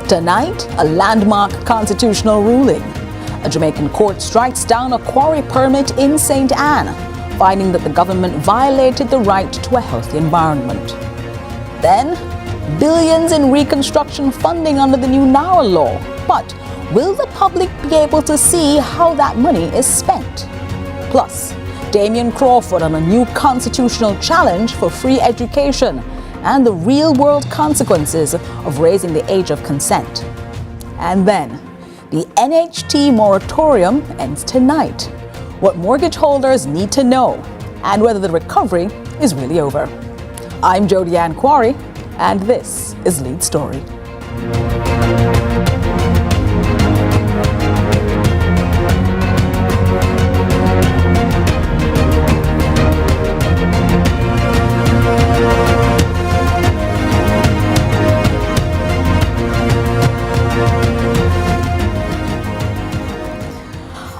Tonight, a landmark constitutional ruling. A Jamaican court strikes down a quarry permit in St. Anne, finding that the government violated the right to a healthy environment. Then, billions in reconstruction funding under the new NARA law. But will the public be able to see how that money is spent? Plus, Damien Crawford on a new constitutional challenge for free education and the real-world consequences of raising the age of consent. And then, the NHT moratorium ends tonight. What mortgage holders need to know and whether the recovery is really over. I'm Jodianne Quarry, and this is Lead Story.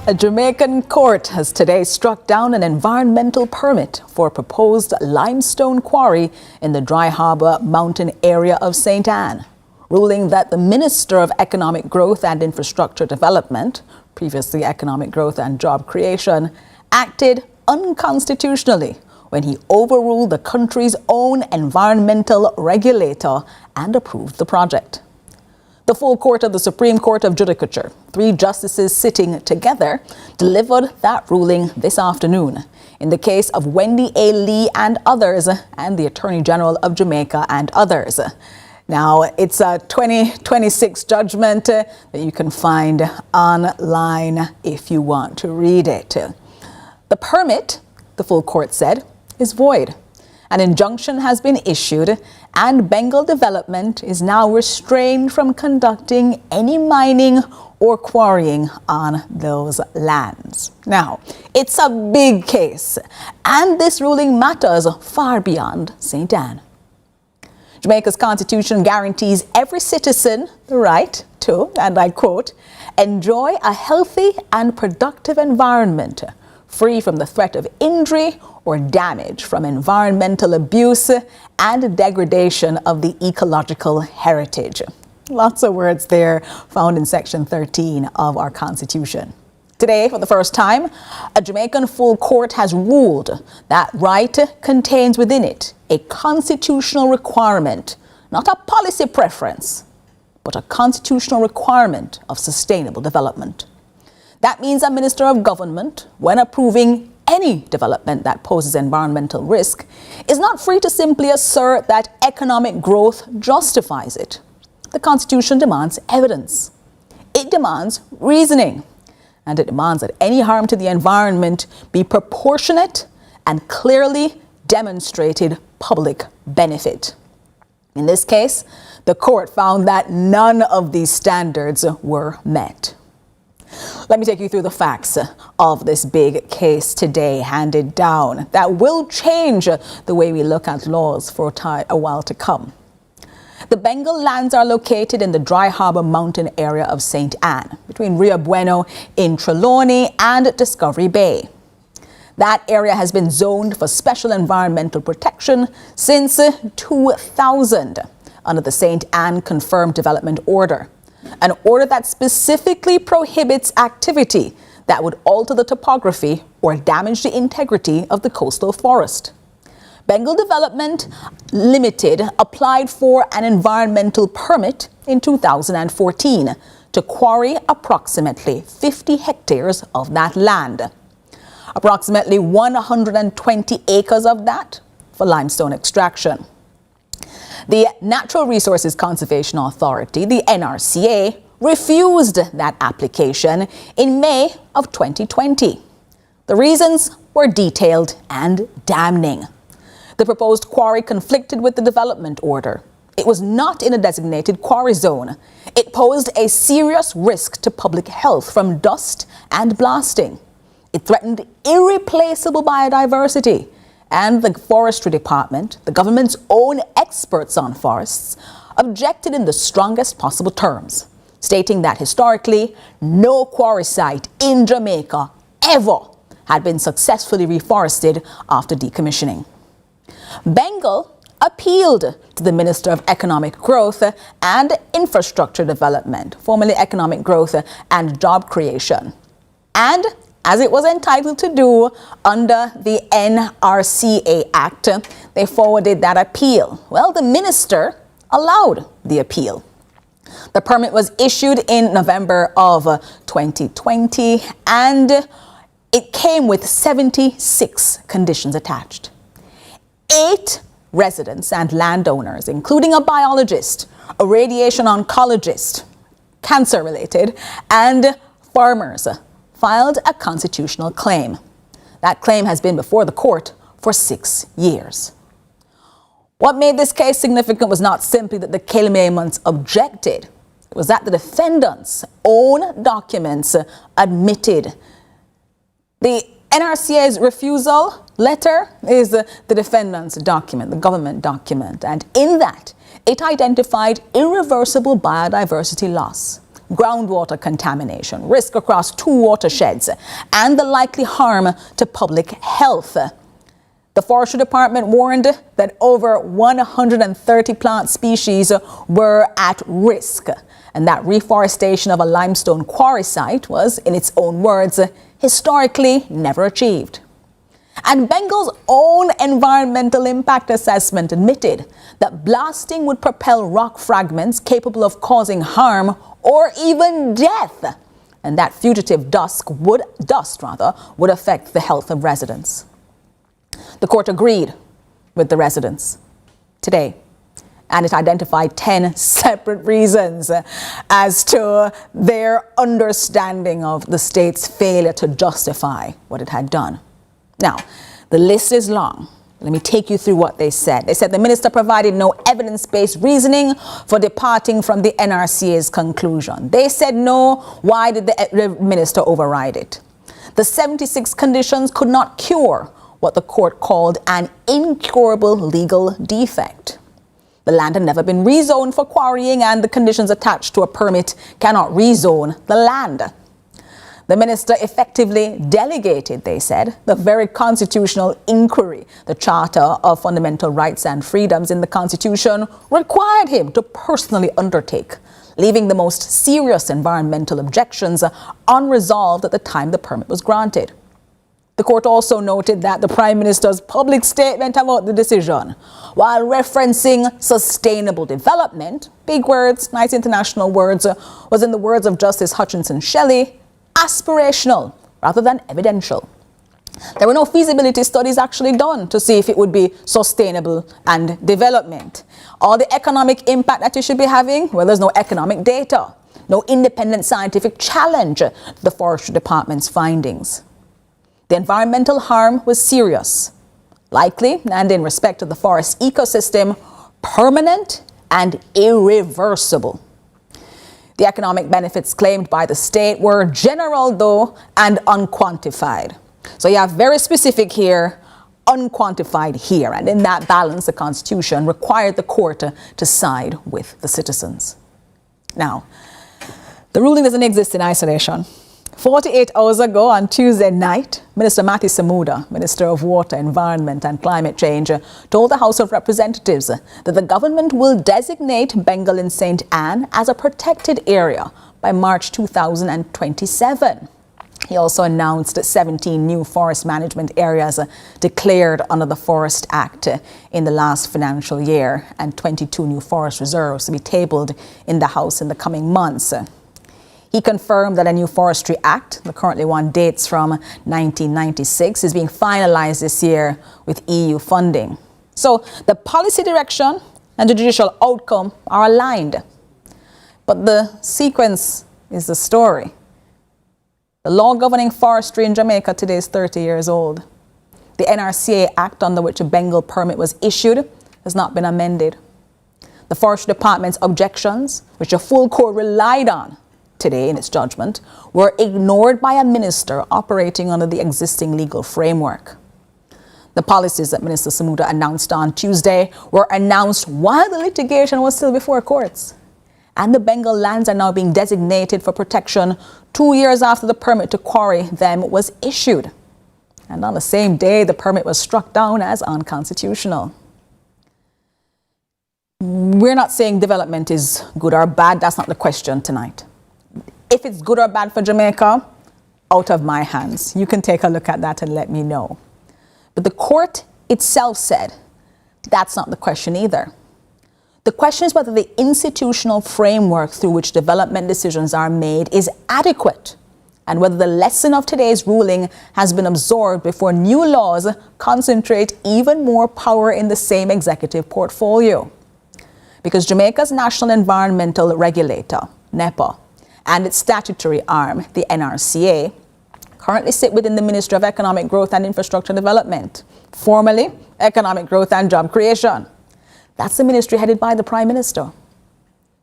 A Jamaican court has today struck down an environmental permit for a proposed limestone quarry in the Dry Harbour mountain area of St. Anne, ruling that the Minister of Economic Growth and Infrastructure Development, previously Economic Growth and Job Creation, acted unconstitutionally when he overruled the country's own environmental regulator and approved the project. The full court of the Supreme Court of Judicature, 3 justices sitting together, delivered that ruling this afternoon in the case of Wendy A. Lee and others, and the Attorney General of Jamaica and others. Now, it's a 2026 judgment that you can find online if you want to read it. The permit, the full court said, is void. An injunction has been issued, and Bengal Development is now restrained from conducting any mining or quarrying on those lands. Now, it's a big case, and this ruling matters far beyond St. Anne. Jamaica's constitution guarantees every citizen the right to, and I quote, enjoy a healthy and productive environment, free from the threat of injury or damage from environmental abuse and degradation of the ecological heritage. Lots of words there found in Section 13 of our Constitution. Today, for the first time, a Jamaican full court has ruled that right contains within it a constitutional requirement, not a policy preference, but a constitutional requirement of sustainable development. That means a Minister of Government, when approving any development that poses environmental risk, is not free to simply assert that economic growth justifies it. The Constitution demands evidence. It demands reasoning. And it demands that any harm to the environment be proportionate and clearly demonstrated public benefit. In this case, the court found that none of these standards were met. Let me take you through the facts of this big case today handed down that will change the way we look at laws for a while to come. The Bengal lands are located in the Dry Harbour mountain area of St. Anne, between Rio Bueno in Trelawney and Discovery Bay. That area has been zoned for special environmental protection since 2000 under the St. Anne Confirmed Development Order. An order that specifically prohibits activity that would alter the topography or damage the integrity of the coastal forest. Bengal Development Limited applied for an environmental permit in 2014 to quarry approximately 50 hectares of that land. Approximately 120 acres of that for limestone extraction. The Natural Resources Conservation Authority, the NRCA, refused that application in May of 2020. The reasons were detailed and damning. The proposed quarry conflicted with the development order. It was not in a designated quarry zone. It posed a serious risk to public health from dust and blasting. It threatened irreplaceable biodiversity. And the Forestry Department, the government's own experts on forests, objected in the strongest possible terms, stating that historically, no quarry site in Jamaica ever had been successfully reforested after decommissioning. Bengal appealed to the Minister of Economic Growth and Infrastructure Development, formerly Economic Growth and Job Creation. And as it was entitled to do under the NRCA Act, they forwarded that appeal. Well, the minister allowed the appeal. The permit was issued in November of 2020, and it came with 76 conditions attached. 8 residents and landowners, including a biologist, a radiation oncologist, cancer-related, and farmers, filed a constitutional claim. That claim has been before the court for 6 years. What made this case significant was not simply that the claimants objected. It was that the defendants' own documents admitted. The NRCA's refusal letter is the defendant's document, the government document, and in that, it identified irreversible biodiversity loss, groundwater contamination, risk across 2 watersheds, and the likely harm to public health. The Forestry Department warned that over 130 plant species were at risk, and that reforestation of a limestone quarry site was, in its own words, historically never achieved. And Bengal's own environmental impact assessment admitted that blasting would propel rock fragments capable of causing harm or even death, and that fugitive dust would affect the health of residents. The court agreed with the residents today, and it identified 10 separate reasons as to their understanding of the state's failure to justify what it had done. Now, the list is long. Let me take you through what they said. They said the minister provided no evidence-based reasoning for departing from the NRCA's conclusion. They said no. Why did the minister override it? The 76 conditions could not cure what the court called an incurable legal defect. The land had never been rezoned for quarrying, and the conditions attached to a permit cannot rezone the land. The minister effectively delegated, they said, the very constitutional inquiry. The Charter of Fundamental Rights and Freedoms in the Constitution required him to personally undertake, leaving the most serious environmental objections unresolved at the time the permit was granted. The court also noted that the Prime Minister's public statement about the decision, while referencing sustainable development, big words, nice international words, was, in the words of Justice Hutchinson Shelley, aspirational rather than evidential. There were no feasibility studies actually done to see if it would be sustainable and development. All the economic impact that you should be having, well, there's no economic data, no independent scientific challenge to the Forestry Department's findings. The environmental harm was serious, likely, and in respect to the forest ecosystem, permanent and irreversible. The economic benefits claimed by the state were general, though, and unquantified. So you have very specific here, unquantified here, and in that balance, the Constitution required the court to side with the citizens. Now, the ruling doesn't exist in isolation. 48 hours ago on Tuesday night, Minister Matthew Samuda, Minister of Water, Environment and Climate Change, told the House of Representatives that the government will designate Bengal and St. Anne as a protected area by March 2027. He also announced 17 new forest management areas declared under the Forest Act in the last financial year, and 22 new forest reserves to be tabled in the House in the coming months. He confirmed that a new Forestry Act, the currently one dates from 1996, is being finalized this year with EU funding. So the policy direction and the judicial outcome are aligned. But the sequence is the story. The law governing forestry in Jamaica today is 30 years old. The NRCA Act under which a Bengal permit was issued has not been amended. The Forestry Department's objections, which a full court relied on today in its judgment, were ignored by a minister operating under the existing legal framework. The policies that Minister Samuda announced on Tuesday were announced while the litigation was still before courts. And the Bengal lands are now being designated for protection 2 years after the permit to quarry them was issued. And on the same day, the permit was struck down as unconstitutional. We're not saying development is good or bad. That's not the question tonight. If it's good or bad for Jamaica, out of my hands. You can take a look at that and let me know. But the court itself said that's not the question either. The question is whether the institutional framework through which development decisions are made is adequate, and whether the lesson of today's ruling has been absorbed before new laws concentrate even more power in the same executive portfolio. Because Jamaica's National Environmental Regulator, NEPA, and its statutory arm, the NRCA, currently sit within the Ministry of Economic Growth and Infrastructure Development, formerly Economic Growth and Job Creation. That's the ministry headed by the Prime Minister.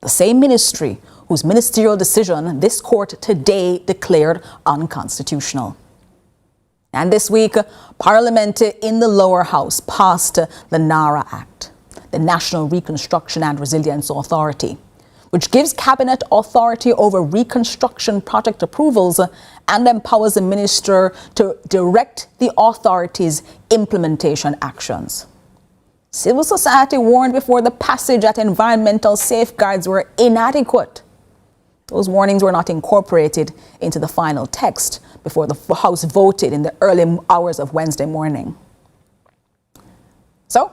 The same ministry whose ministerial decision this court today declared unconstitutional. And this week, Parliament in the lower house passed the NARA Act, the National Reconstruction and Resilience Authority, which gives Cabinet authority over reconstruction project approvals and empowers the minister to direct the authority's implementation actions. Civil society warned before the passage that environmental safeguards were inadequate. Those warnings were not incorporated into the final text before the House voted in the early hours of Wednesday morning. So,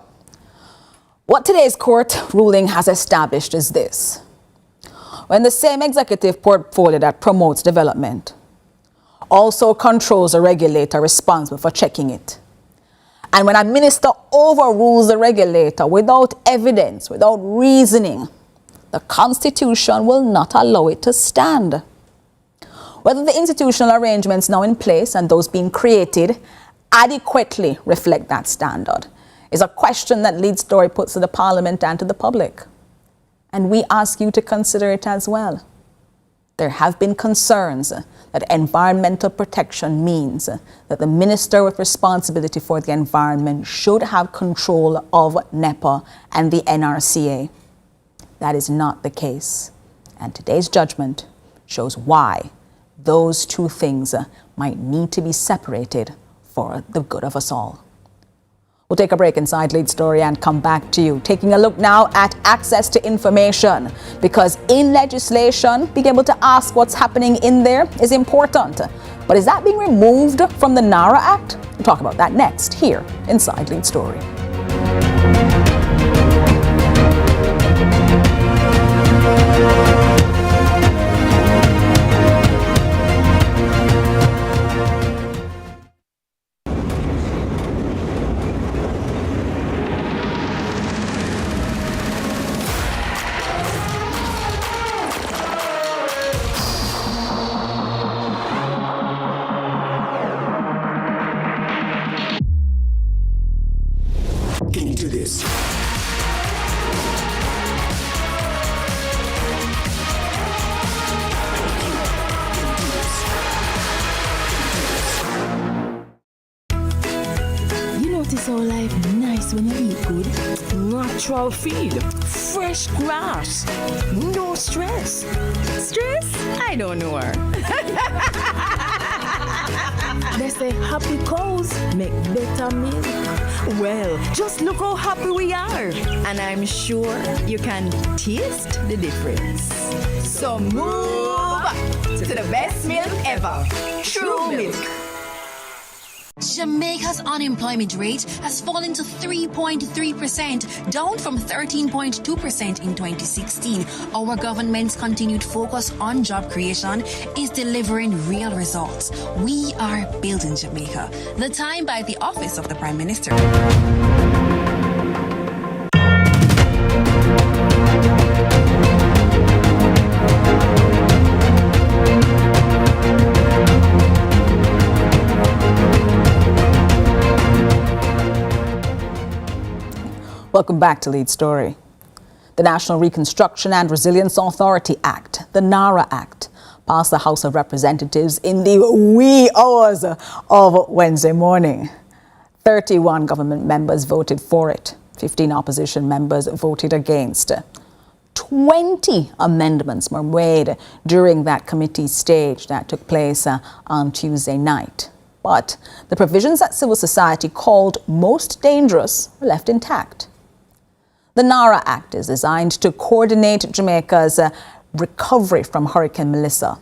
what today's court ruling has established is this. When the same executive portfolio that promotes development also controls a regulator responsible for checking it, and when a minister overrules the regulator without evidence, without reasoning, the Constitution will not allow it to stand. Whether the institutional arrangements now in place and those being created adequately reflect that standard is a question that Lead Story puts to the Parliament and to the public. And we ask you to consider it as well. There have been concerns that environmental protection means that the minister with responsibility for the environment should have control of NEPA and the NRCA. That is not the case. And today's judgment shows why those two things might need to be separated for the good of us all. We'll take a break inside Lead Story and come back to you. Taking a look now at access to information, because in legislation, being able to ask what's happening in there is important. But is that being removed from the NARA Act? We'll talk about that next here inside Lead Story. Can you do this? You notice how life nice when you eat good? Natural feed, fresh grass, no stress. Stress? I don't know her. They say happy cows make better milk. Well, just look how happy we are. And I'm sure you can taste the difference. So move to the best milk ever. True Milk. Jamaica's unemployment rate has fallen to 3.3%, down from 13.2% in 2016. Our government's continued focus on job creation is delivering real results. We are building Jamaica. The Time by the Office of the Prime Minister. Welcome back to Lead Story. The National Reconstruction and Resilience Authority Act, the NARA Act, passed the House of Representatives in the wee hours of Wednesday morning. 31 government members voted for it. 15 opposition members voted against. 20 amendments were made during that committee stage that took place on Tuesday night. But the provisions that civil society called most dangerous were left intact. The NARA Act is designed to coordinate Jamaica's recovery from Hurricane Melissa,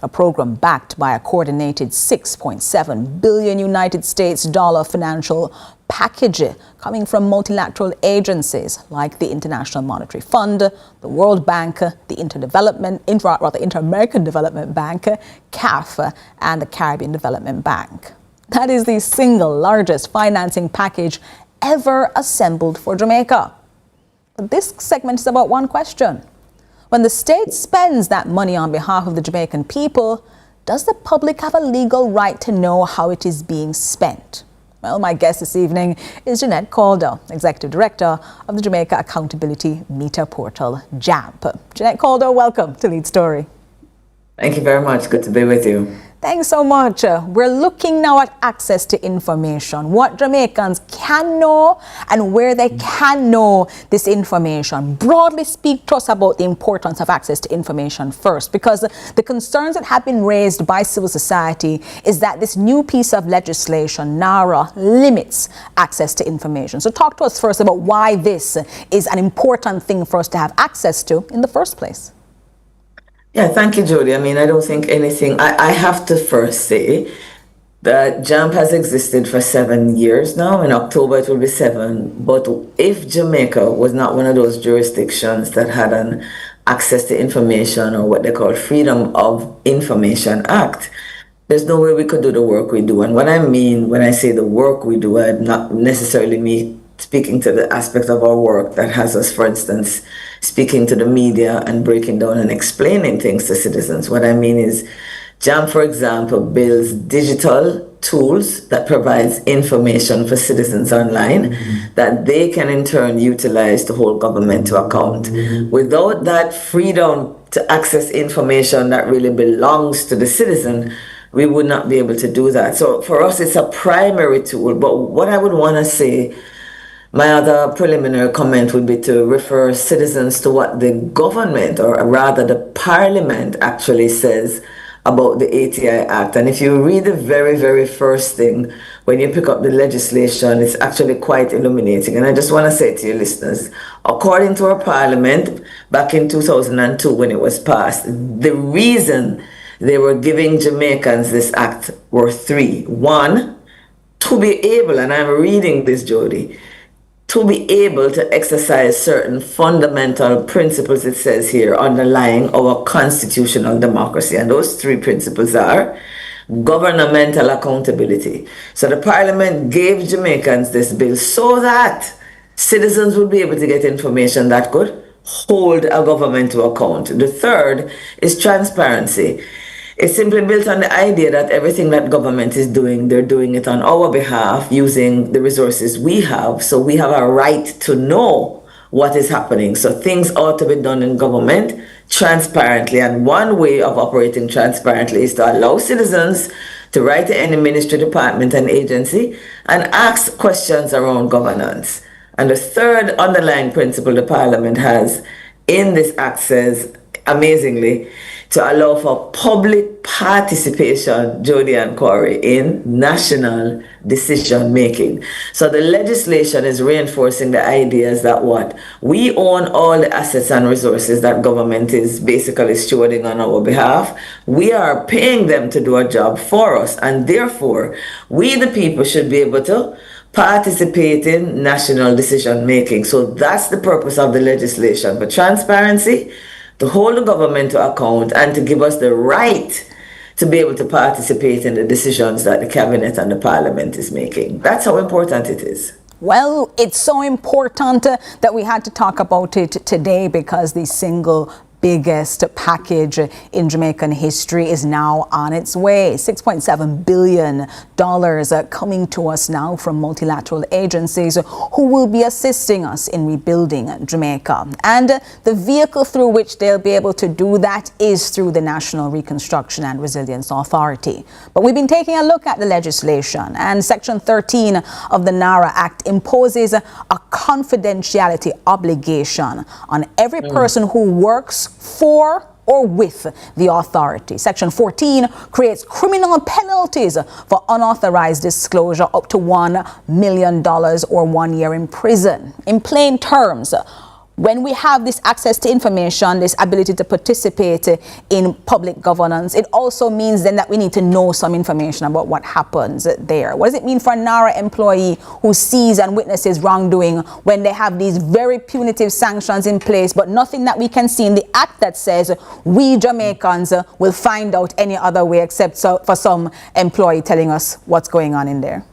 a program backed by a coordinated $6.7 billion United States dollar financial package coming from multilateral agencies like the International Monetary Fund, the World Bank, the Inter-American Development Bank, CAF, and the Caribbean Development Bank. That is the single largest financing package ever assembled for Jamaica. But this segment is about one question. When the state spends that money on behalf of the Jamaican people, does the public have a legal right to know how it is being spent? Well, my guest this evening is Jeanette Calder, Executive Director of the Jamaica Accountability Meter Portal, JAMP. Jeanette Calder, welcome to Lead Story. Thank you very much. Good to be with you. Thanks so much. We're looking now at access to information, what Jamaicans can know and where they can know this information. Broadly speak to us about the importance of access to information first, because the concerns that have been raised by civil society is that this new piece of legislation, NARA, limits access to information. So talk to us first about why this is an important thing for us to have access to in the first place. Yeah, thank you, Jody. I mean, I don't think anything, I have to first say that JAMP has existed for 7 years now. In October, it will be 7. But if Jamaica was not one of those jurisdictions that had an access to information, or what they call Freedom of Information Act, there's no way we could do the work we do. And what I mean when I say the work we do, I'm not necessarily speaking to the aspect of our work that has us, for instance, speaking to the media and breaking down and explaining things to citizens. What I mean is, JAMP, for example, builds digital tools that provides information for citizens online that they can in turn utilize to hold government to account. Without that freedom to access information that really belongs to the citizen, we would not be able to do that. So for us, it's a primary tool. But what I would want to say, my other preliminary comment would be to refer citizens to what the government, or rather the parliament, actually says about the ATI Act. And if you read the very, very first thing, when you pick up the legislation, it's actually quite illuminating. And I just want to say to your listeners, according to our parliament, back in 2002 when it was passed, the reason they were giving Jamaicans this act were 3. 1, to be able, and I'm reading this, Jody, to be able to exercise certain fundamental principles, it says here, underlying our constitutional democracy. And those 3 principles are governmental accountability. So the parliament gave Jamaicans this bill so that citizens would be able to get information that could hold a government to account. The 3rd is transparency. It's simply built on the idea that everything that government is doing, they're doing it on our behalf using the resources we have. So we have a right to know what is happening. So things ought to be done in government transparently. And one way of operating transparently is to allow citizens to write to any ministry, department, and agency and ask questions around governance. And the 3rd underlying principle the parliament has in this act says, amazingly, to allow for public participation, Jody and Quarry, in national decision making. So the legislation is reinforcing the ideas that what? We own all the assets and resources that government is basically stewarding on our behalf. We are paying them to do a job for us, and therefore, we the people should be able to participate in national decision making. So that's the purpose of the legislation, for transparency, to hold the government to account, and to give us the right to be able to participate in the decisions that the cabinet and the parliament is making. That's how important it is. Well, it's so important that we had to talk about it today, because the single biggest package in Jamaican history is now on its way. $6.7 billion coming to us now from multilateral agencies who will be assisting us in rebuilding Jamaica. And the vehicle through which they'll be able to do that is through the National Reconstruction and Resilience Authority. But we've been taking a look at the legislation, and Section 13 of the NARA Act imposes a confidentiality obligation on every person who works for or with the authority. Section 14 creates criminal penalties for unauthorized disclosure up to $1 million or 1 year in prison. In plain terms, when we have this access to information, this ability to participate in public governance, it also means then that we need to know some information about what happens there. What does it mean for a NARA employee who sees and witnesses wrongdoing when they have these very punitive sanctions in place, but nothing that we can see in the act that says we Jamaicans will find out any other way except for some employee telling us what's going on in there?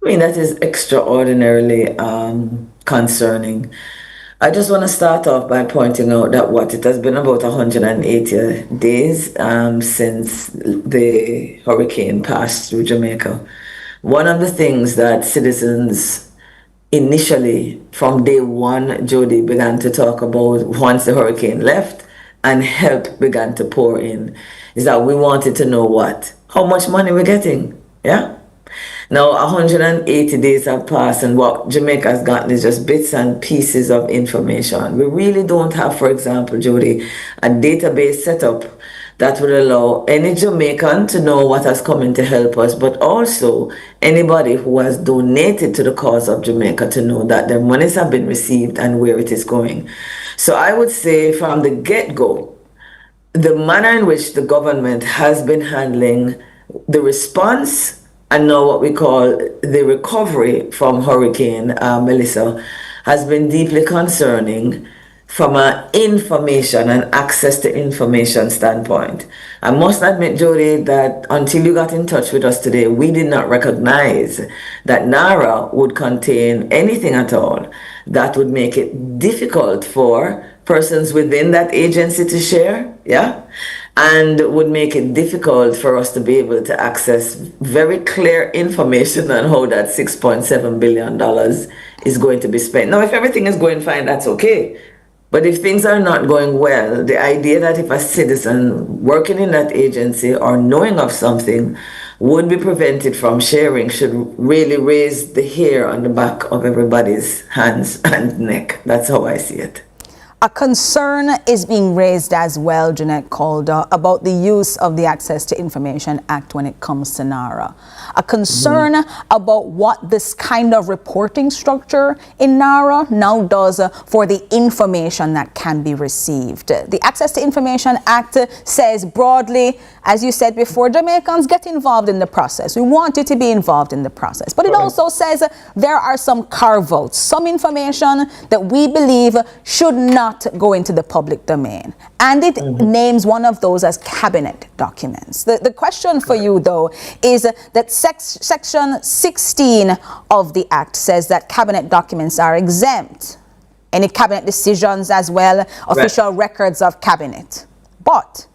I mean, that is extraordinarily concerning. I just want to start off by pointing out that it has been about 180 days since the hurricane passed through Jamaica. One of the things that citizens initially, from day one, Jody, began to talk about once the hurricane left and help began to pour in, is that we wanted to know how much money we're getting, yeah? Now, 180 days have passed, and what Jamaica has gotten is just bits and pieces of information. We really don't have, for example, Jody, a database set up that would allow any Jamaican to know what has come in to help us, but also anybody who has donated to the cause of Jamaica to know that their monies have been received and where it is going. So I would say from the get-go, the manner in which the government has been handling the response and now what we call the recovery from Hurricane Melissa has been deeply concerning from an information and access to information standpoint. I must admit, Jody, that until you got in touch with us today, we did not recognize that NARA would contain anything at all that would make it difficult for persons within that agency to share, yeah? And would make it difficult for us to be able to access very clear information on how that $6.7 billion is going to be spent. Now, if everything is going fine, that's okay. But if things are not going well, the idea that if a citizen working in that agency or knowing of something would be prevented from sharing should really raise the hair on the back of everybody's hands and neck. That's how I see it. A concern is being raised as well, Jeanette Calder, about the use of the Access to Information Act when it comes to NARA. A concern about what this kind of reporting structure in NARA now does for the information that can be received. The Access to Information Act says broadly, as you said before, Jamaicans get involved in the process. We want you to be involved in the process. But it also says there are some carve-outs, some information that we believe should not go into the public domain. And it names one of those as cabinet documents. The question for you, though, is that Section 16 of the Act says that cabinet documents are exempt. Any cabinet decisions as well, official records of cabinet. But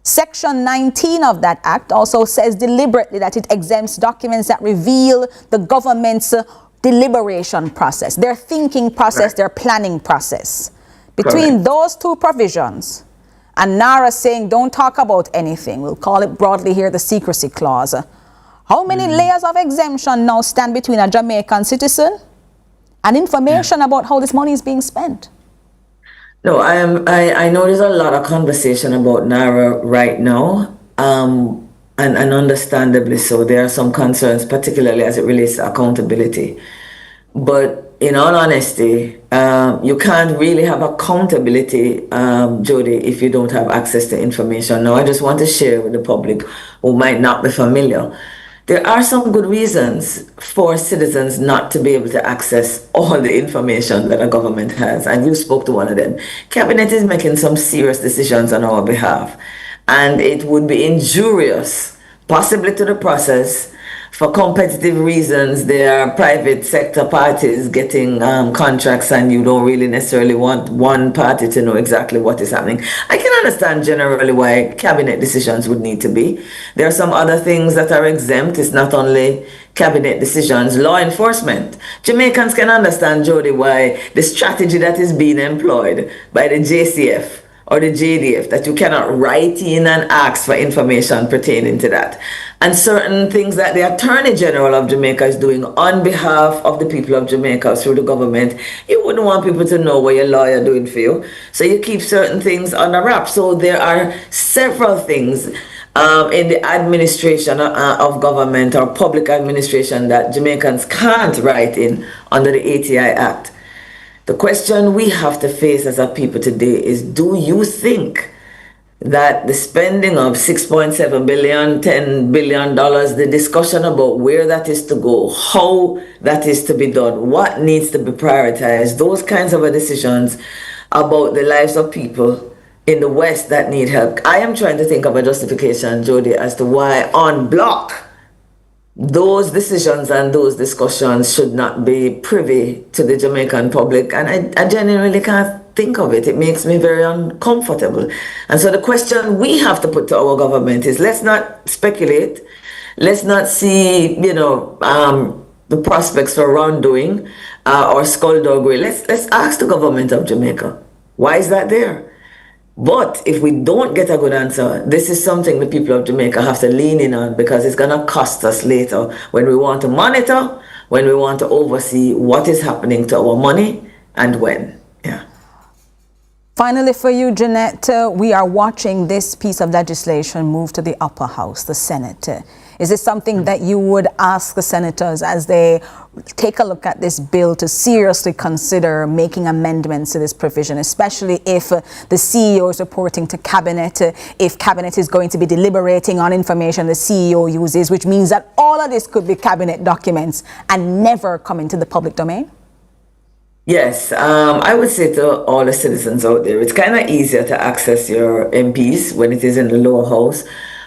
Section 19 of that Act also says deliberately that it exempts documents that reveal the government's deliberation process, their thinking process, their planning process. Between those two provisions and NARA saying don't talk about anything, we'll call it broadly here the secrecy clause, how many layers of exemption now stand between a Jamaican citizen and information about how this money is being spent? No, I know there's a lot of conversation about NARA right now, and understandably so. There are some concerns, particularly as it relates to accountability. But in all honesty, you can't really have accountability, Jody, if you don't have access to information. Now, I just want to share with the public who might not be familiar. There are some good reasons for citizens not to be able to access all the information that a government has, and you spoke to one of them. Cabinet is making some serious decisions on our behalf, and it would be injurious, possibly to the process. For competitive reasons, there are private sector parties getting contracts, and you don't really necessarily want one party to know exactly what is happening. I can understand generally why cabinet decisions would need to be. There are some other things that are exempt. It's not only cabinet decisions, law enforcement. Jamaicans can understand, Jody, why the strategy that is being employed by the JCF or the JDF, that you cannot write in and ask for information pertaining to that. and certain things that the Attorney General of Jamaica is doing on behalf of the people of Jamaica through the government, you wouldn't want people to know what your lawyer doing for you. So you keep certain things under wraps. So there are several things in the administration of government or public administration that Jamaicans can't write in under the ATI Act. The question we have to face as a people today is, do you think that the spending of $6.7 billion, $10 billion, the discussion about where that is to go, how that is to be done, what needs to be prioritized, those kinds of decisions about the lives of people in the West that need help? I am trying to think of a justification, Jody, as to why on block those decisions and those discussions should not be privy to the Jamaican public. And I genuinely can't think of it. It makes me very uncomfortable. And so the question we have to put to our government is, let's not speculate. Let's not see, the prospects for wrongdoing or skullduggery. Let's ask the government of Jamaica, why is that there? But if we don't get a good answer, this is something the people of Jamaica have to lean in on, because it's going to cost us later when we want to monitor, when we want to oversee what is happening to our money and when. Yeah. Finally, for you, Jeanette, we are watching this piece of legislation move to the upper house, the Senate. Is this something that you would ask the senators as they take a look at this bill to seriously consider making amendments to this provision, especially if the CEO is reporting to Cabinet, if Cabinet is going to be deliberating on information the CEO uses, which means that all of this could be Cabinet documents and never come into the public domain? Yes, I would say to all the citizens out there, it's kind of easier to access your MPs when it is in the lower house.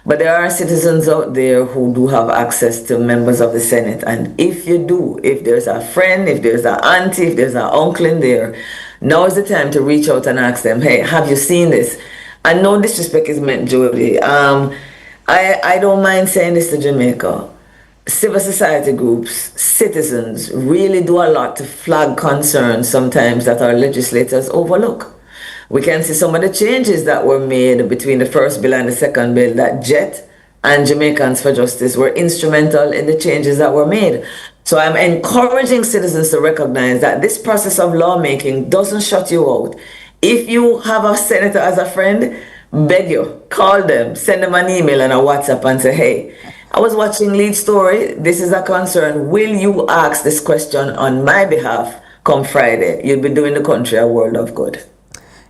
But there are citizens out there who do have access to members of the Senate. And if you do, if there's a friend, if there's an auntie, if there's an uncle in there, now is the time to reach out and ask them, hey, have you seen this? And no disrespect is meant, Jody. I don't mind saying this to Jamaica. Civil society groups, citizens really do a lot to flag concerns sometimes that our legislators overlook. We can see some of the changes that were made between the first bill and the second bill, that JET and Jamaicans for Justice were instrumental in the changes that were made. So I'm encouraging citizens to recognize that this process of lawmaking doesn't shut you out. If you have a senator as a friend, beg you, call them, send them an email and a WhatsApp and say, hey, I was watching Lead Story. This is a concern. Will you ask this question on my behalf come Friday? You'll be doing the country a world of good.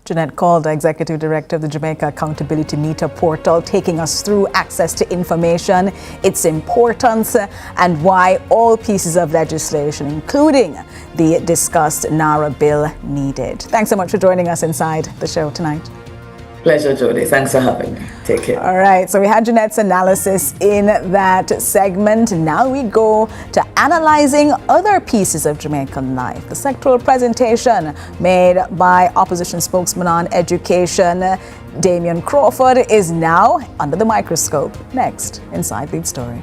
Jeanette Calder, Executive Director of the Jamaica Accountability Meter Portal, taking us through access to information, its importance, and why all pieces of legislation, including the discussed NARA bill, needed. Thanks so much for joining us inside the show tonight. Pleasure, Jody. Thanks for having me. Take care. All right, so we had Jeanette's analysis in that segment. Now we go to analyzing other pieces of Jamaican life. The sectoral presentation made by opposition spokesman on education, Damian Crawford, is now under the microscope. Next, inside Lead Story.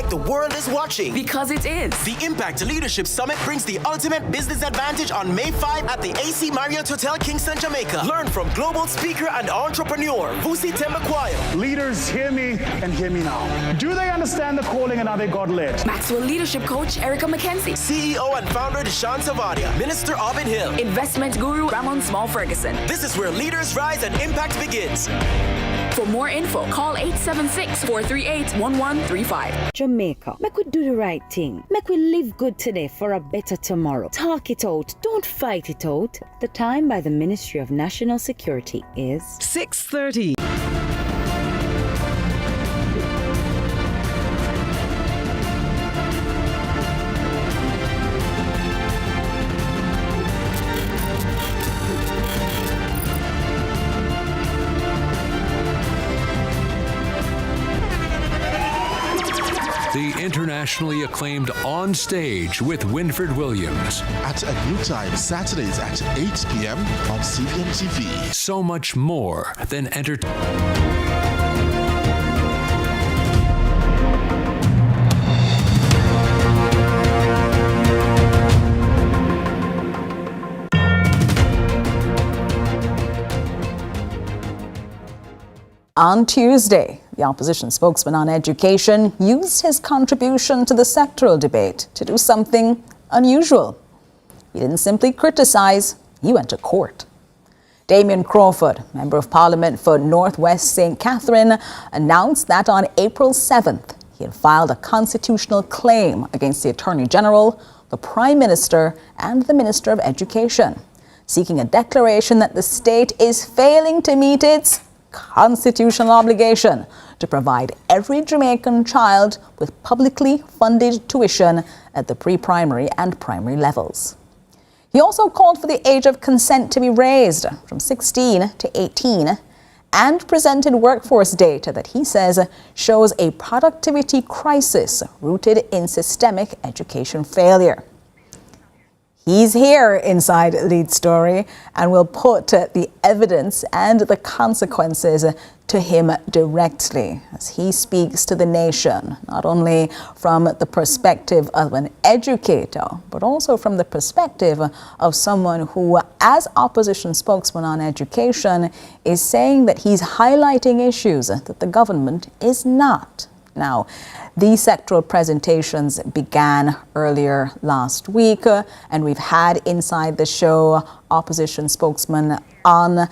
The world is watching. Because it is. The Impact Leadership Summit brings the ultimate business advantage on May 5 at the AC Marriott Hotel Kingston, Jamaica. Learn from global speaker and entrepreneur Vusi Tembakwaya. Leaders, hear me and hear me now. Do they understand the calling and are they God-led? Maxwell Leadership Coach Erica McKenzie. CEO and founder Deshaun Savadia. Minister Ovid Hill. Investment Guru Ramon Small Ferguson. This is where leaders rise and impact begins. For more info, call 876-438-1135. Jamaica, make we do the right thing. Make we live good today for a better tomorrow. Talk it out. Don't fight it out. The time by the Ministry of National Security is 6:30. The internationally acclaimed On Stage with Winfred Williams. At a new time, Saturdays at 8 p.m. on CVM TV. So much more than entertainment. On Tuesday, the opposition spokesman on education used his contribution to the sectoral debate to do something unusual. He didn't simply criticize, he went to court. Damien Crawford, Member of Parliament for North West St. Catherine, announced that on April 7th, he had filed a constitutional claim against the Attorney General, the Prime Minister, and the Minister of Education, seeking a declaration that the state is failing to meet its constitutional obligation to provide every Jamaican child with publicly funded tuition at the pre-primary and primary levels. He also called for the age of consent to be raised from 16 to 18 and presented workforce data that he says shows a productivity crisis rooted in systemic education failure. He's here inside Lead Story and will put the evidence and the consequences to him directly as he speaks to the nation, not only from the perspective of an educator, but also from the perspective of someone who, as opposition spokesman on education, is saying that he's highlighting issues that the government is not. Now, these sectoral presentations began earlier last week, and we've had inside the show opposition spokesman on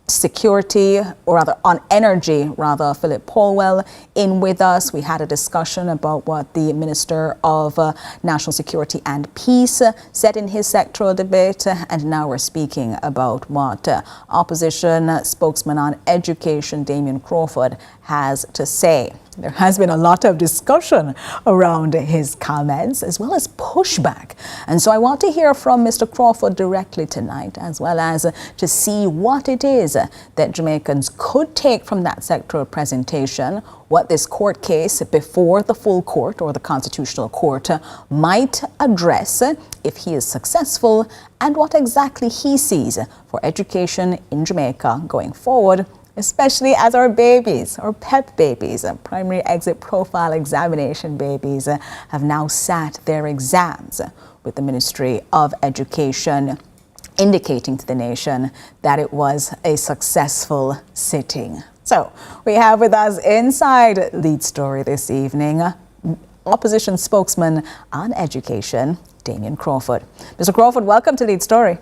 security, or rather on energy, Philip Polwell, in with us. We had a discussion about what the Minister of National Security and Peace said in his sectoral debate, and now we're speaking about what opposition spokesman on education, Damien Crawford, has to say. There has been a lot of discussion around his comments as well as pushback. And so I want to hear from Mr. Crawford directly tonight, as well as to see what it is that Jamaicans could take from that sectoral presentation, what this court case before the full court or the Constitutional Court might address if he is successful, and what exactly he sees for education in Jamaica going forward, especially as our babies, our PEP babies, primary exit profile examination babies, have now sat their exams, with the Ministry of Education indicating to the nation that it was a successful sitting. So we have with us inside Lead Story this evening, opposition spokesman on education, Damien Crawford. Mr. Crawford, welcome to Lead Story.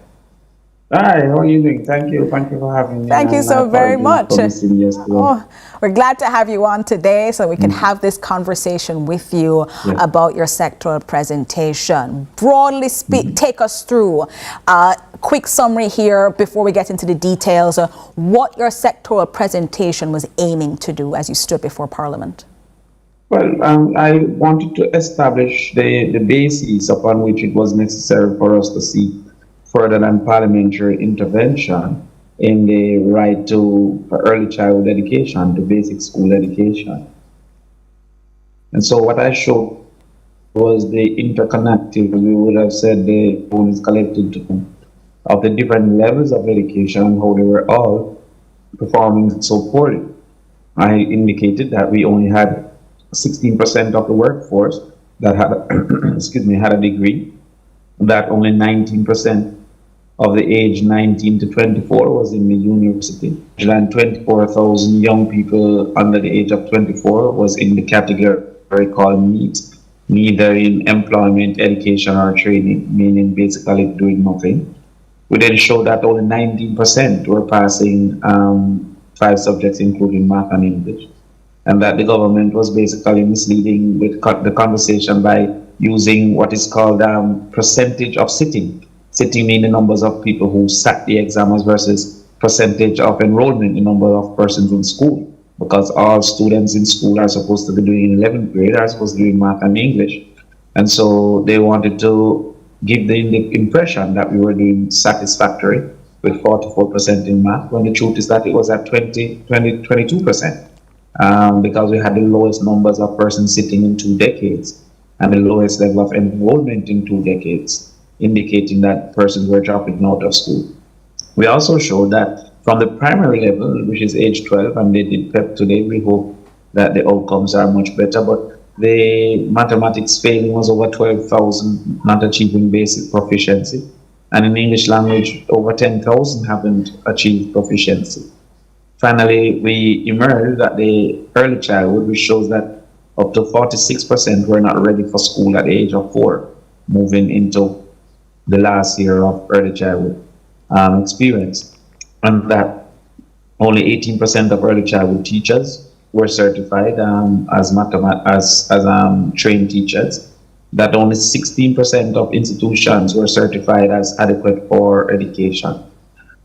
Hi, how are you doing? Thank you for having me. Thank you so very much. Oh, we're glad to have you on today so we can have this conversation with you about your sectoral presentation. Broadly take us through a quick summary here before we get into the details of what your sectoral presentation was aiming to do as you stood before Parliament. Well, I wanted to establish the basis upon which it was necessary for us to seek further than parliamentary intervention in the right to early childhood education, to basic school education. And so what I showed was the interconnected, we would have said the components collected of the different levels of education and how they were all performing so poorly. I indicated that we only had 16% of the workforce that had, excuse me, had a degree, that only 19% of the age 19 to 24 was in the university, and 24,000 young people under the age of 24 was in the category called NEET, neither in employment, education, or training, meaning basically doing nothing. We then showed that only 19% were passing 5 subjects, including math and English, and that the government was basically misleading with the conversation by using what is called percentage of sitting. Sitting meaning the numbers of people who sat the exams versus percentage of enrollment, the number of persons in school. Because all students in school are supposed to be doing in 11th grade, are supposed to be doing math and English. And so they wanted to give the impression that we were doing satisfactory with 44% in math, when the truth is that it was at 22%. Because we had the lowest numbers of persons sitting in 2 decades and the lowest level of enrollment in 2 decades, indicating that persons were dropping out of school. We also showed that from the primary level, which is age 12, and they did PEP today, we hope that the outcomes are much better, but the mathematics failing was over 12,000 not achieving basic proficiency, and in English language, over 10,000 haven't achieved proficiency. finally we emerged at the early childhood, which shows that up to 46% were not ready for school at the age of 4, moving into the last year of early childhood experience, and that only 18% of early childhood teachers were certified as trained teachers, that only 16% of institutions were certified as adequate for education,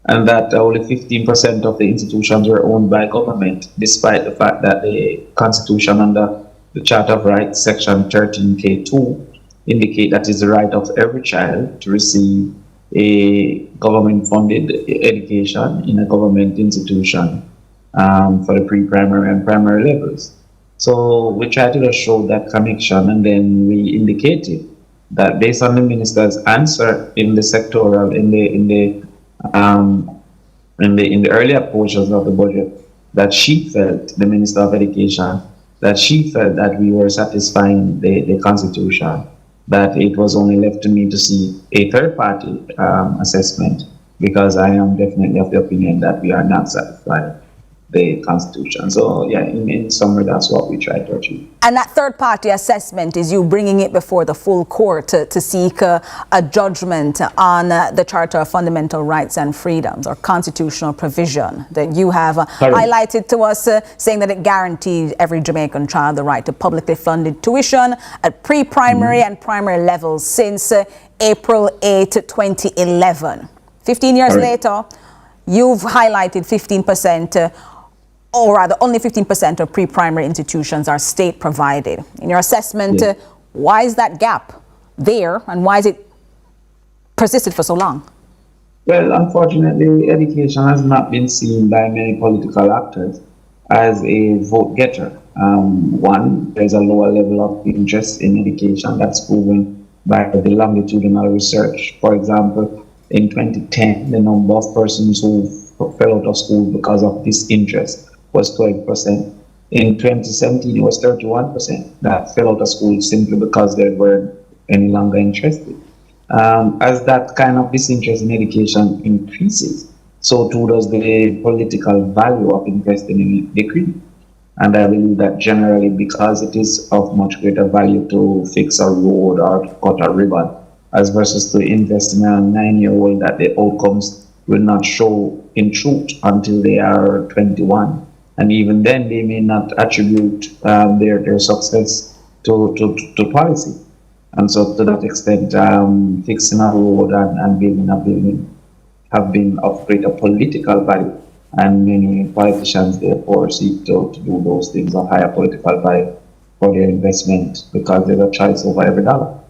and that only 15% of the institutions were owned by government, despite the fact that the Constitution under the Charter of Rights, Section 13K2, indicate that it's the right of every child to receive a government-funded education in a government institution for the pre-primary and primary levels. So we try to just show that connection, and then we indicated that based on the minister's answer in the sectoral, in the earlier portions of the budget, that she felt, the Minister of Education, that she felt that we were satisfying the Constitution, that it was only left to me to see a third-party assessment, because I am definitely of the opinion that we are not satisfying the Constitution. So yeah, in summary, that's what we try to achieve. And that third-party assessment is you bringing it before the full court to seek a judgment on the Charter of Fundamental Rights and Freedoms, or constitutional provision that you have highlighted to us, saying that it guarantees every Jamaican child the right to publicly funded tuition at pre-primary and primary levels since April 8, 2011. 15 years later, you've highlighted 15%, or rather only 15% of pre-primary institutions are state provided. In your assessment, why is that gap there, and why has it persisted for so long? Well, unfortunately, education has not been seen by many political actors as a vote getter. One, there's a lower level of interest in education that's proven by the longitudinal research. For example, in 2010, the number of persons who fell out of school because of disinterest was 12%. In 2017, it was 31% that fell out of school simply because they weren't any longer interested. As that kind of disinterest in education increases, so too does the political value of investing in it decrease. And I believe that generally, because it is of much greater value to fix a road or to cut a ribbon, as versus to invest in a 9-year-old, that the outcomes will not show in truth until they are 21. And even then, they may not attribute their success to policy. And so to that extent, fixing a road and building a building have been of greater political value. And many politicians therefore seek to do those things of higher political value for their investment, because there's a choice over every dollar.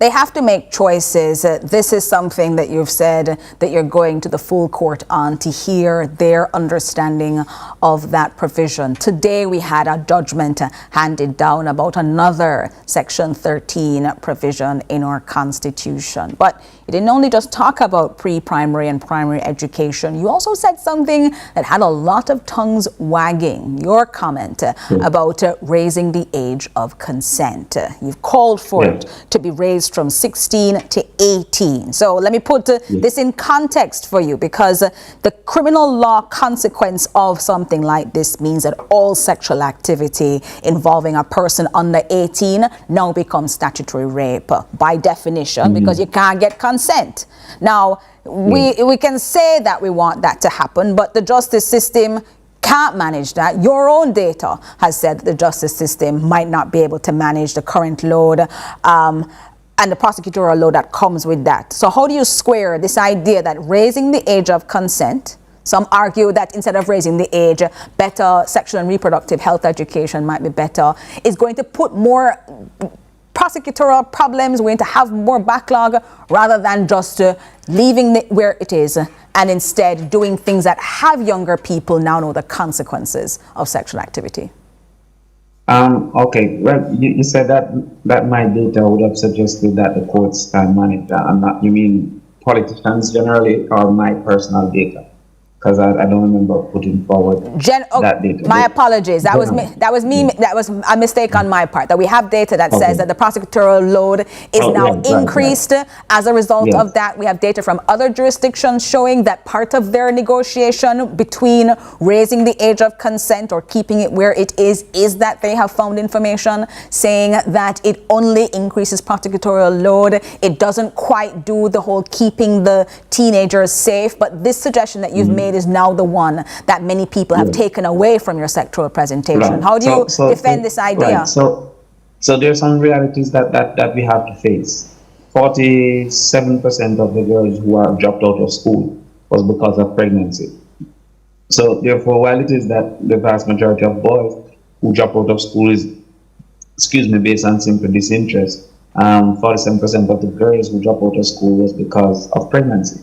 They have to make choices. This is something that you've said that you're going to the full court on to hear their understanding of that provision. Today we had a judgment handed down about another Section 13 provision in our Constitution. But you didn't only just talk about pre-primary and primary education. You also said something that had a lot of tongues wagging. Your comment about raising the age of consent. You've called for it to be raised from 16 to 18. So let me put this in context for you, because the criminal law consequence of something like this means that all sexual activity involving a person under 18 now becomes statutory rape by definition, because you can't get consent. Now, we can say that we want that to happen, but the justice system can't manage that. Your own data has said that the justice system might not be able to manage the current load and the prosecutorial load that comes with that. So how do you square this idea that raising the age of consent, some argue that instead of raising the age, better sexual and reproductive health education might be better, is going to put more prosecutorial problems, we're going to have more backlog, rather than just leaving it where it is and instead doing things that have younger people now know the consequences of sexual activity? Okay, well, you said that my data would have suggested that the courts can manage that, and that you mean politicians generally, or my personal data? because I don't remember putting forward that data. My apologies. That was me. That was a mistake on my part. That we have data that says that the prosecutorial load is now increased as a result of that. We have data from other jurisdictions showing that part of their negotiation between raising the age of consent or keeping it where it is that they have found information saying that it only increases prosecutorial load. It doesn't quite do the whole keeping the teenagers safe. But this suggestion that you've made is now the one that many people have taken away from your sectoral presentation. How do you defend this idea? So there are some realities that we have to face. 47% of the girls who are dropped out of school was because of pregnancy. So therefore, while it is that the vast majority of boys who drop out of school is, based on simple disinterest, 47% of the girls who drop out of school was because of pregnancy.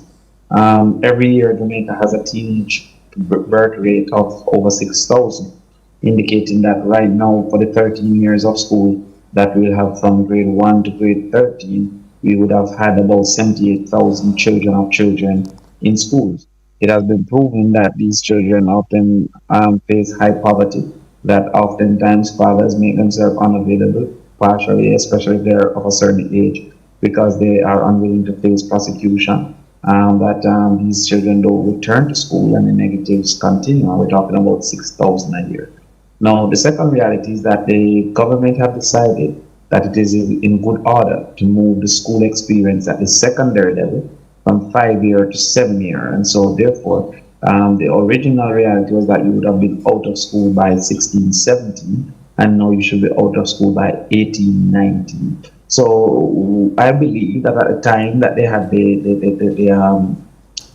Every year, Jamaica has a teenage birth rate of over 6,000, indicating that right now, for the 13 years of school that we'll have from grade 1 to grade 13, we would have had about 78,000 children in schools. It has been proven that these children often face high poverty, that oftentimes fathers make themselves unavailable, partially, especially if they're of a certain age, because they are unwilling to face prosecution. That these children don't return to school and the negatives continue. We're talking about 6,000 a year. Now, the second reality is that the government have decided that it is in good order to move the school experience at the secondary level from 5-year to 7-year. And so, therefore, the original reality was that you would have been out of school by 16, 17, and now you should be out of school by 18, 19. So I believe that at the time that they had the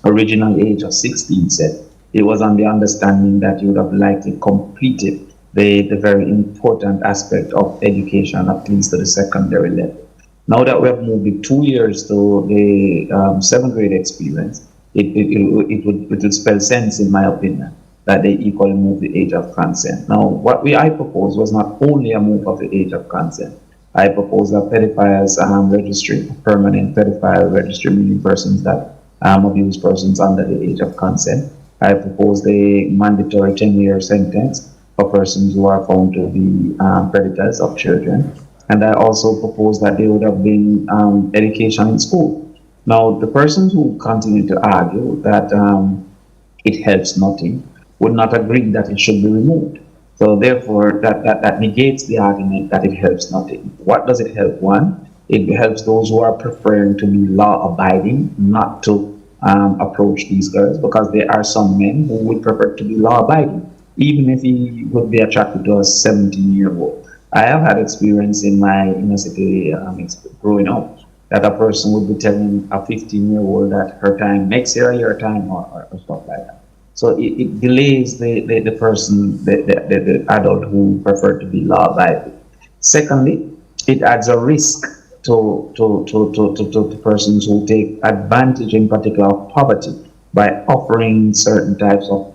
original age of 16 set, it was on the understanding that you would have likely completed the very important aspect of education, at least to the secondary level. Now that we have moved it 2 years to the 7th grade experience, it would spell sense, in my opinion, that they equally move the age of consent. Now, what I proposed was not only a move of the age of consent. I proposed a pedophiles registry, permanent pedophile registry, meaning persons that abuse persons under the age of consent. I proposed a mandatory 10-year sentence for persons who are found to be predators of children. And I also proposed that there would have been education in school. Now, the persons who continue to argue that it helps nothing would not agree that it should be removed. So therefore, that negates the argument that it helps nothing. What does it help? One, it helps those who are preferring to be law-abiding not to approach these girls, because there are some men who would prefer to be law-abiding, even if he would be attracted to a 17-year-old. I have had experience in my university growing up that a person would be telling a 15-year-old that her time, next year, your time, or stuff like that. So it delays the person, the adult who prefer to be law-abiding. Secondly, it adds a risk to persons who take advantage, in particular, of poverty by offering certain types of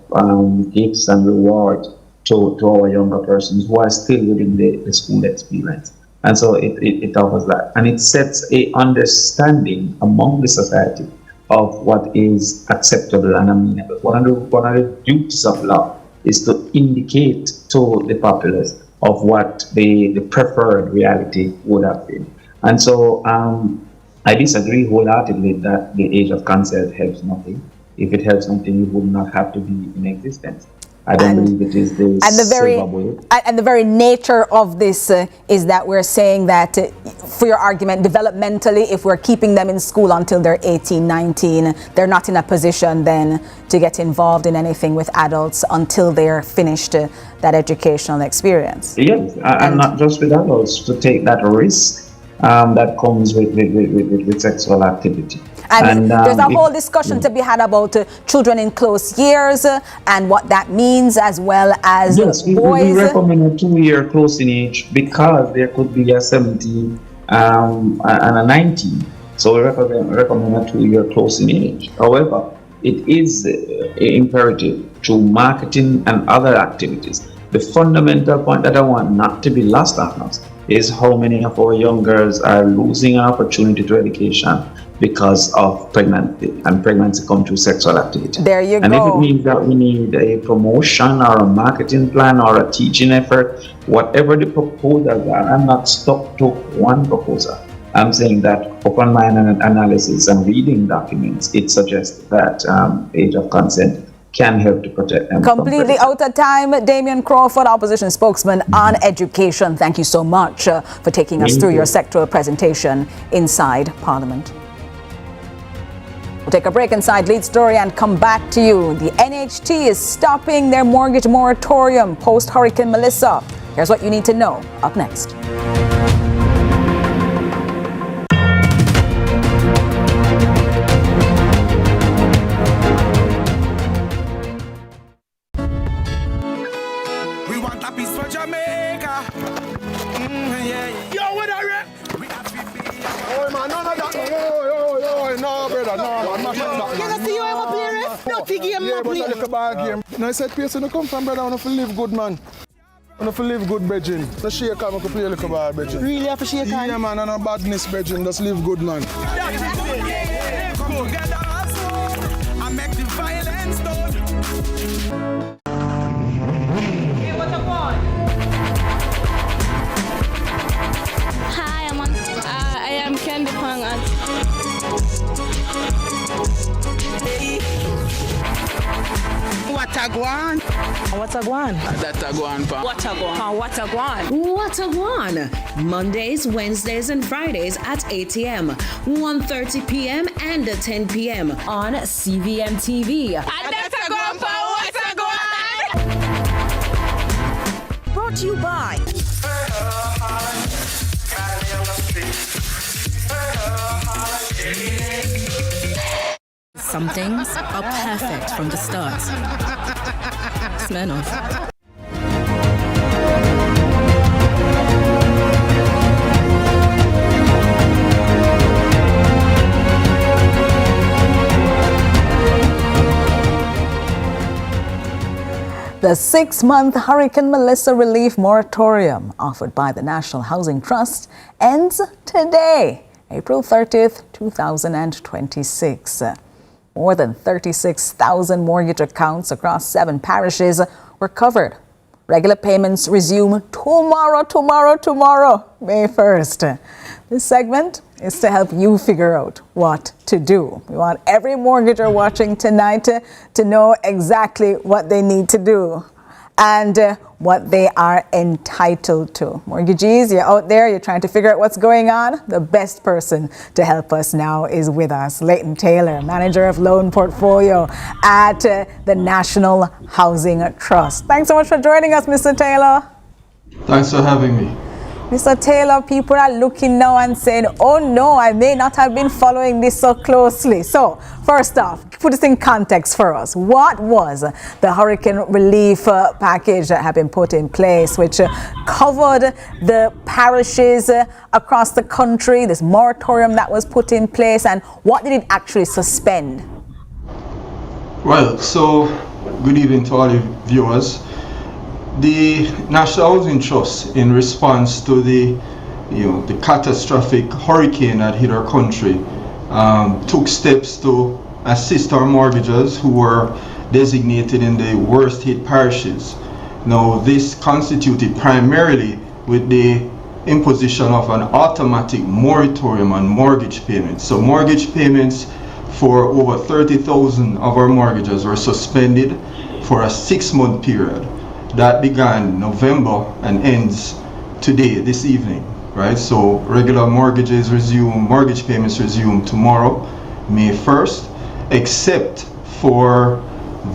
gifts and rewards to our younger persons who are still within the school experience. And so it offers that. And it sets a understanding among the society of what is acceptable and amenable. One of the duties of law is to indicate to the populace of what the preferred reality would have been. And so I disagree wholeheartedly that the age of consent helps nothing. If it helps nothing, it would not have to be in existence. I don't believe it is the silver bullet. And the very nature of this is that we're saying that, for your argument, developmentally, if we're keeping them in school until they're 18, 19, they're not in a position then to get involved in anything with adults until they're finished that educational experience. Yes, and not just with adults, to take that risk that comes with sexual activity. And there's a whole discussion to be had about children in close years and what that means, as well as boys. We recommend a 2-year closing age because there could be a 17 and a 19. So we recommend a 2-year closing age. However, it is imperative through marketing and other activities. The fundamental point that I want not to be lost on us is how many of our young girls are losing an opportunity to education because of pregnancy, and pregnancy come through sexual activity. There you and go. If it means that we need a promotion or a marketing plan or a teaching effort, whatever the proposals are, I'm not stuck to one proposal. I'm saying that upon my analysis and reading documents, it suggests that age of consent can help to protect them. Completely out of time. Damian Crawford, opposition spokesman on education. Thank you so much for taking us through your sectoral presentation inside Parliament. We'll take a break inside Lead Story and come back to you. The NHT is stopping their mortgage moratorium post-Hurricane Melissa. Here's what you need to know up next. No, I said, place when you come from, brother, I want to live good, man. I want to live good, brethren. No shake hand, I can play a little bit, brethren. Really have to shake hand? Yeah, man, and no badness, brethren. Just live good, man. I make the violence done. Hey, what up, boy? Hi, I am Candy Pang. What a guan? What a guan? That a guan, pa. What a guan? What a guan? What a guan? Mondays, Wednesdays, and Fridays at 8 a.m., 1:30 p.m., and 10 p.m. on CVM TV. That's a guan, pa. What a guan? Brought to you by. Some things are perfect from the start. Smirnoff. The 6-month Hurricane Melissa relief moratorium offered by the National Housing Trust ends today, April 30th, 2026. More than 36,000 mortgage accounts across 7 parishes were covered. Regular payments resume tomorrow, May 1st. This segment is to help you figure out what to do. We want every mortgager watching tonight to know exactly what they need to do and what they are entitled to. Mortgagees, you're out there, you're trying to figure out what's going on. The best person to help us now is with us, Leighton Taylor, Manager of Loan Portfolio at the National Housing Trust. Thanks so much for joining us, Mr. Taylor. Thanks for having me. Mr. Taylor, people are looking now and saying, oh no, I may not have been following this so closely. So, first off, put this in context for us. What was the hurricane relief package that had been put in place, which covered the parishes across the country, this moratorium that was put in place, and what did it actually suspend? Well, so good evening to all the viewers. The National Housing Trust, in response to the catastrophic hurricane that hit our country, took steps to assist our mortgagors who were designated in the worst hit parishes. Now, this constituted primarily with the imposition of an automatic moratorium on mortgage payments. So mortgage payments for over 30,000 of our mortgagors were suspended for a 6-month period. That began November and ends today, this evening, right? So regular mortgage payments resume tomorrow, May 1st, except for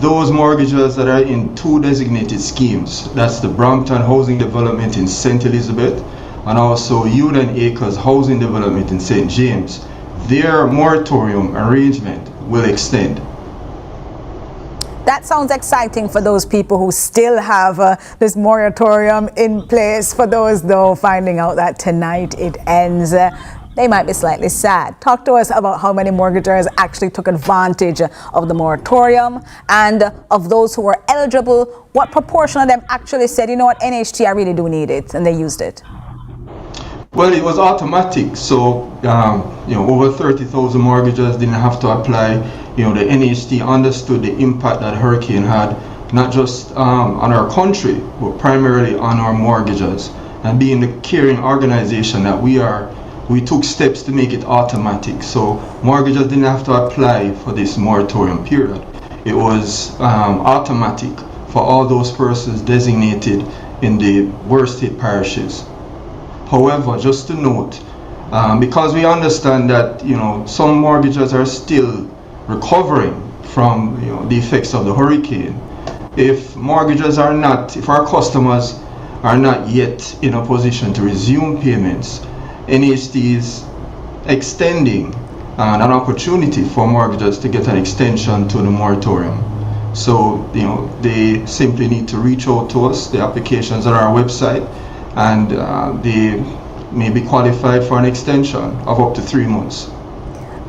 those mortgagors that are in 2 designated schemes. That's the Brampton Housing Development in St. Elizabeth and also Uden Acres Housing Development in St. James. Their moratorium arrangement will extend. That sounds exciting for those people who still have this moratorium in place. For those, though, finding out that tonight it ends, they might be slightly sad. Talk to us about how many mortgagors actually took advantage of the moratorium, and of those who were eligible, what proportion of them actually said, you know what, NHT, I really do need it, and they used it. Well, it was automatic, so over 30,000 mortgages didn't have to apply. The NHT understood the impact that hurricane had, not just on our country, but primarily on our mortgages. And being the caring organization that we are, we took steps to make it automatic. So mortgages didn't have to apply for this moratorium period. It was automatic for all those persons designated in the worst hit parishes. However, just to note, because we understand that some mortgages are still recovering from the effects of the hurricane, if our customers are not yet in a position to resume payments, NHT is extending an opportunity for mortgages to get an extension to the moratorium. So they simply need to reach out to us. The applications are on our website, and they may be qualified for an extension of up to 3 months.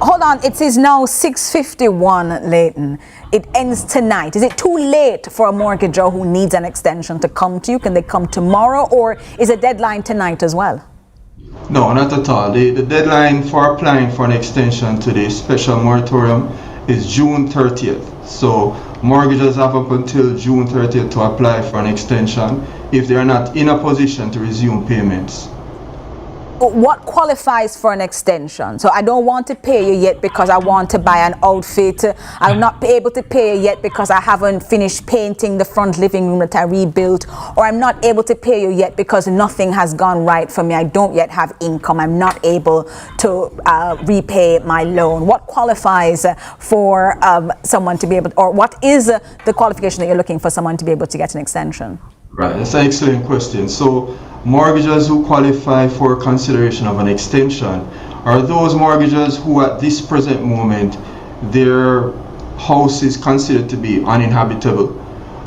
Hold on, it is now 6:51, Leighton. It ends tonight. Is it too late for a mortgager who needs an extension to come to you? Can they come tomorrow, or is a deadline tonight as well? No, not at all. The deadline for applying for an extension to the special moratorium is June 30th. So mortgagors have up until June 30th to apply for an extension if they are not in a position to resume payments. What qualifies for an extension? So I don't want to pay you yet because I want to buy an outfit. I'm not able to pay you yet because I haven't finished painting the front living room that I rebuilt, or I'm not able to pay you yet because nothing has gone right for me. I don't yet have income. I'm not able to repay my loan. What qualifies for someone to be able, or what is the qualification that you're looking for someone to be able to get an extension? Right, that's an excellent question. So mortgagers who qualify for consideration of an extension are those mortgagers who at this present moment their house is considered to be uninhabitable,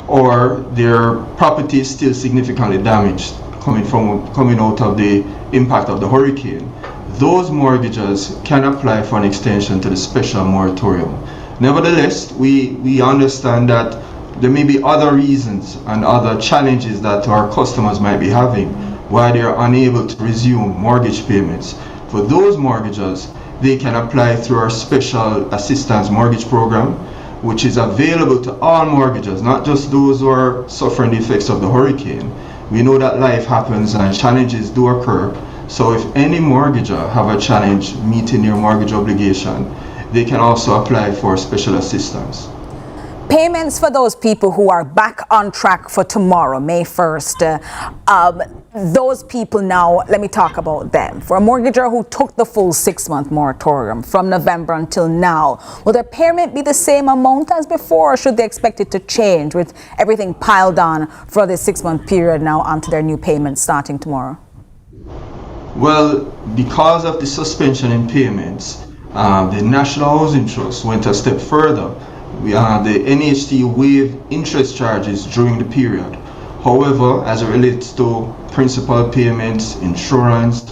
or their property is still significantly damaged coming out of the impact of the hurricane. Those mortgagers can apply for an extension to the special moratorium. Nevertheless, we understand that there may be other reasons and other challenges that our customers might be having why they are unable to resume mortgage payments. For those mortgagers, they can apply through our special assistance mortgage program, which is available to all mortgagers, not just those who are suffering the effects of the hurricane. We know that life happens and challenges do occur. So if any mortgager have a challenge meeting their mortgage obligation, they can also apply for special assistance. Payments for those people who are back on track for tomorrow, May 1st. Those people now, let me talk about them. For a mortgager who took the full 6-month moratorium from November until now, will their payment be the same amount as before, or should they expect it to change with everything piled on for this 6-month period now onto their new payments starting tomorrow? Well, because of the suspension in payments, the National Housing Trust went a step further. The NHT waived interest charges during the period. However, as it relates to principal payments, insurance,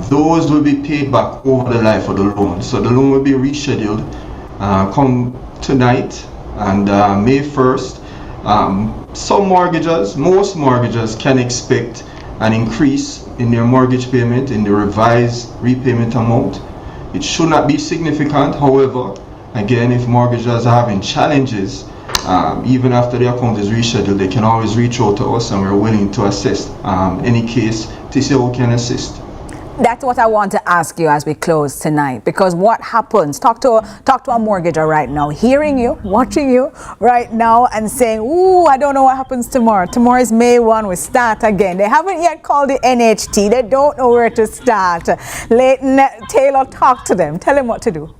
those will be paid back over the life of the loan. So the loan will be rescheduled come tonight and May 1st. Most mortgagers can expect an increase in their mortgage payment, in the revised repayment amount. It should not be significant. However, again, if mortgagers are having challenges, even after the account is rescheduled, they can always reach out to us, and we're willing to assist any case to see how we can assist. That's what I want to ask you as we close tonight, because what happens, talk to a mortgager right now, hearing you, watching you right now and saying, ooh, I don't know what happens tomorrow. Tomorrow is May 1, we start again. They haven't yet called the NHT. They don't know where to start. Leighton Taylor, talk to them. Tell them what to do.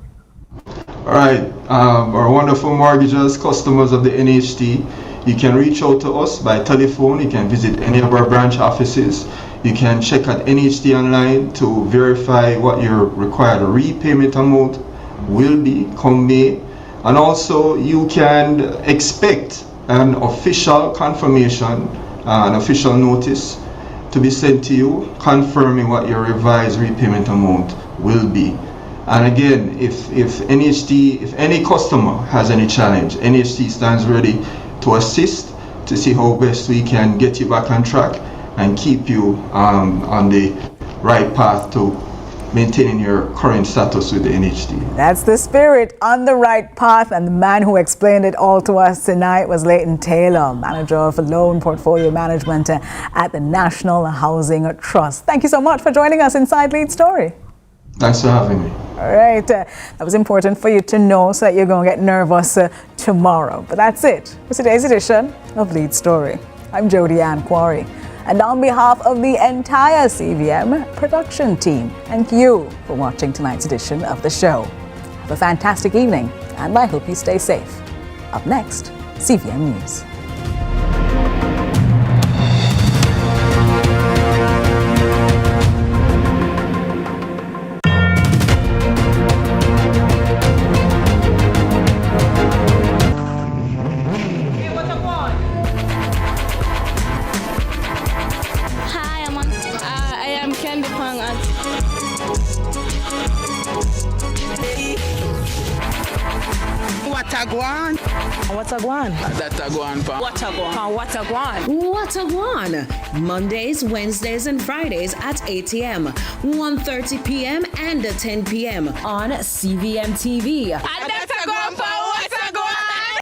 All right, our wonderful mortgagers, customers of the NHT, you can reach out to us by telephone. You can visit any of our branch offices. You can check at NHT online to verify what your required repayment amount will be come May. And also you can expect an official confirmation, an official notice to be sent to you confirming what your revised repayment amount will be. And again, if any customer has any challenge, NHT stands ready to assist to see how best we can get you back on track and keep you on the right path to maintaining your current status with the NHD. That's the spirit, on the right path, and the man who explained it all to us tonight was Leighton Taylor, Manager of Loan Portfolio Management at the National Housing Trust. Thank you so much for joining us inside Lead Story. Thanks for having me. All right, that was important for you to know so that you're going to get nervous tomorrow. But that's it for today's edition of Lead Story. I'm Jody Ann Quarry. And on behalf of the entire CVM production team, thank you for watching tonight's edition of the show. Have a fantastic evening, and I hope you stay safe. Up next, CVM News. Watagwan. Mondays, Wednesdays, and Fridays at 8 a.m., 1:30 p.m., and 10 p.m. on CVM TV. And that's a